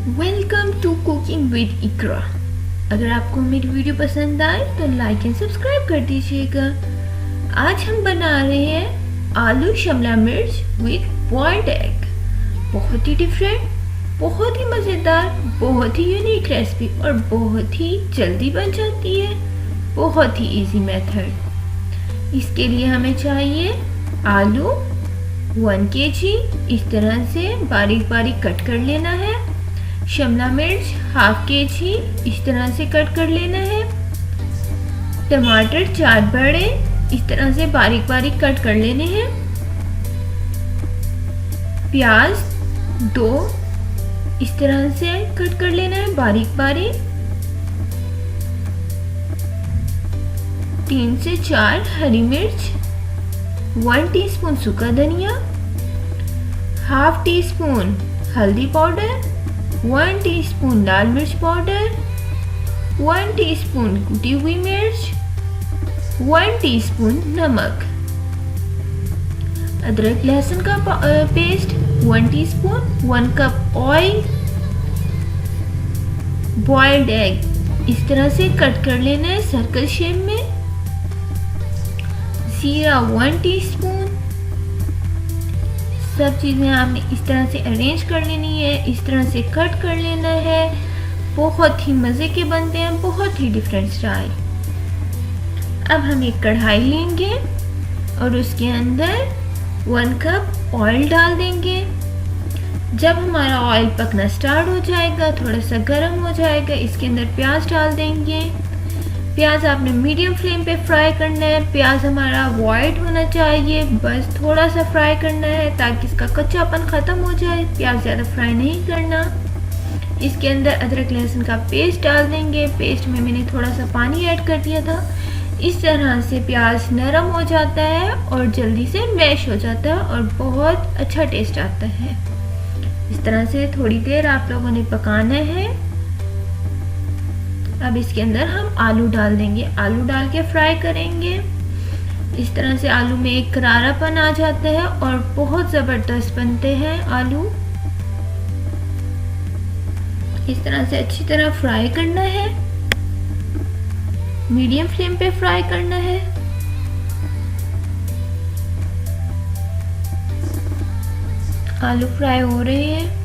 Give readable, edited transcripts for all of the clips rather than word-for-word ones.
Welcome to cooking with इकरा। अगर आपको मेरी वीडियो पसंद आए तो लाइक एंड सब्सक्राइब कर दीजिएगा। आज हम बना रहे हैं आलू शिमला मिर्च विद बॉइल्ड एग। बहुत ही डिफरेंट, बहुत ही मज़ेदार, बहुत ही यूनिक रेसिपी और बहुत ही जल्दी बन जाती है। बहुत ही इजी मेथड। इसके लिए हमें चाहिए आलू 1 kg, इस तरह से बारीक बारीक कट कर लेना है। शिमला मिर्च ½ kg, इस तरह से कट कर लेना है। टमाटर 4 बड़े, इस तरह से बारीक बारीक कट कर लेने हैं। प्याज 2, इस तरह से कट कर लेना है बारीक बारीक। 3 से 4 हरी मिर्च, 1 टीस्पून सूखा धनिया, ½ टीस्पून हल्दी पाउडर, 1 टीस्पून लाल मिर्च पाउडर, 1 टीस्पून कुटी हुई मिर्च, 1 टीस्पून नमक। अदरक लहसुन का paste 1 teaspoon, 1 cup oil. Boiled egg इस तरह से कट कर लेना है सर्कल शेप में। जीरा 1 टीस्पून। सब चीज़ें आपने इस तरह से अरेंज कर लेनी है, इस तरह से कट कर लेना है। बहुत ही मज़े के बनते हैं, बहुत ही डिफरेंट स्टाइल। अब हम एक कढ़ाई लेंगे और उसके अंदर 1 कप ऑयल डाल देंगे। जब हमारा ऑयल पकना स्टार्ट हो जाएगा, थोड़ा सा गर्म हो जाएगा, इसके अंदर प्याज डाल देंगे। प्याज आपने मीडियम फ्लेम पे फ्राई करना है। प्याज हमारा वाइट होना चाहिए, बस थोड़ा सा फ्राई करना है ताकि इसका कच्चापन ख़त्म हो जाए। प्याज ज़्यादा फ्राई नहीं करना। इसके अंदर अदरक लहसुन का पेस्ट डाल देंगे। पेस्ट में मैंने थोड़ा सा पानी ऐड कर दिया था। इस तरह से प्याज नरम हो जाता है और जल्दी से मैश हो जाता है और बहुत अच्छा टेस्ट आता है। इस तरह से थोड़ी देर आप लोगों ने पकाना है। अब इसके अंदर हम आलू डाल देंगे। आलू डाल के फ्राई करेंगे। इस तरह से आलू में एक करारापन आ जाता है और बहुत ज़बरदस्त बनते हैं आलू। इस तरह से अच्छी तरह फ्राई करना है। मीडियम फ्लेम पे फ्राई करना है। आलू फ्राई हो रहे हैं।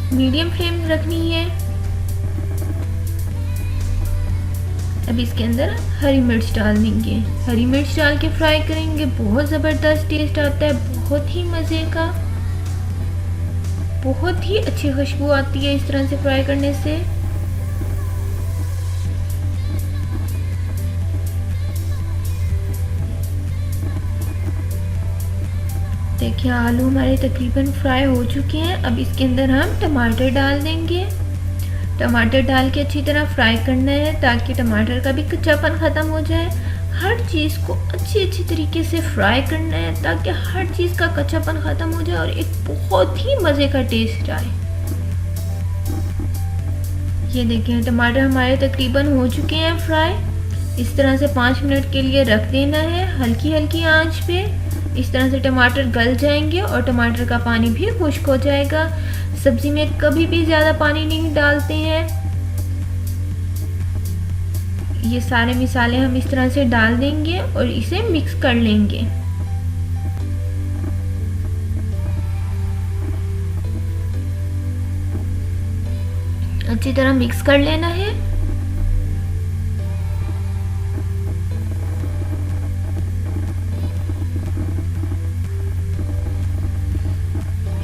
मीडियम फ्लेम रखनी है। अब इसके अंदर हरी मिर्च डाल देंगे। हरी मिर्च डाल के फ्राई करेंगे। बहुत ज़बरदस्त टेस्ट आता है, बहुत ही मज़े का, बहुत ही अच्छी खुशबू आती है इस तरह से फ्राई करने से। देखिए आलू हमारे तकरीबन फ्राई हो चुके हैं। अब इसके अंदर हम टमाटर डाल देंगे। टमाटर डाल के अच्छी तरह फ्राई करना है ताकि टमाटर का भी कच्चापन ख़त्म हो जाए। हर चीज़ को अच्छी तरीके से फ्राई करना है ताकि हर चीज़ का कच्चापन ख़त्म हो जाए और एक बहुत ही मज़े का टेस्ट आए। ये देखिए टमाटर हमारे तकरीबन हो चुके हैं फ्राई। इस तरह से 5 मिनट के लिए रख देना है हल्की हल्की आंच पे। इस तरह से टमाटर गल जाएंगे और टमाटर का पानी भी खुश्क हो जाएगा। सब्जी में कभी भी ज़्यादा पानी नहीं डालते हैं। ये सारे मसाले हम इस तरह से डाल देंगे और इसे मिक्स कर लेंगे। अच्छी तरह मिक्स कर लेना है।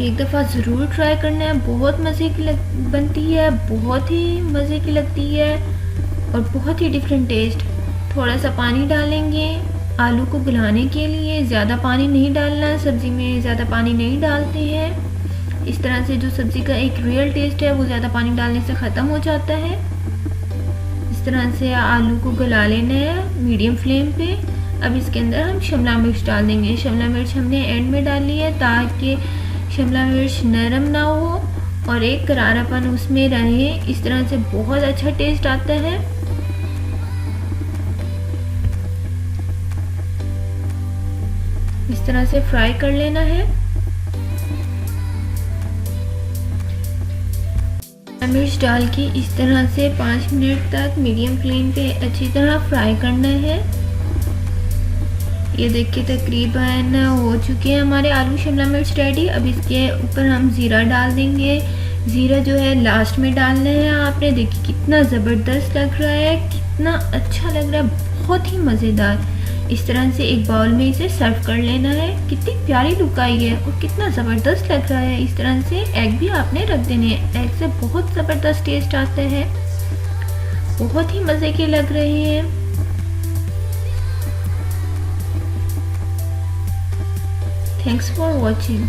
एक दफ़ा ज़रूर ट्राई करना है। बहुत मज़े की बनती है, बहुत ही मज़े की लगती है और बहुत ही डिफरेंट टेस्ट। थोड़ा सा पानी डालेंगे आलू को गलाने के लिए। ज़्यादा पानी नहीं डालना, सब्ज़ी में ज़्यादा पानी नहीं डालते हैं। इस तरह से जो सब्ज़ी का एक रियल टेस्ट है वो ज़्यादा पानी डालने से ख़त्म हो जाता है। इस तरह से आलू को गला लेना है मीडियम फ्लेम पे। अब इसके अंदर हम शिमला मिर्च डाल देंगे। शिमला मिर्च हमने एंड में डाली है ताकि शिमला मिर्च नरम ना हो और एक करारापन उसमें रहे। इस तरह से बहुत अच्छा टेस्ट आता है। इस इस तरह से फ्राई कर लेना है। मिर्च डाल के इस तरह से 5 मिनट तक मीडियम फ्लेम पे अच्छी तरह फ्राई करना है। ये देखिए तकरीबन हो चुके हैं हमारे आलू शिमला मिर्च रेडी। अब इसके ऊपर हम ज़ीरा डाल देंगे। ज़ीरा जो है लास्ट में डालना है आपने। देखिए कितना ज़बरदस्त लग रहा है, कितना अच्छा लग रहा है, बहुत ही मज़ेदार। इस तरह से एक बाउल में इसे सर्व कर लेना है। कितनी प्यारी लुक आई है और कितना ज़बरदस्त लग रहा है। इस तरह से एग भी आपने रख देने हैं, एग से बहुत ज़बरदस्त टेस्ट आता है, बहुत ही मज़े के लग रहे हैं। Thanks for watching.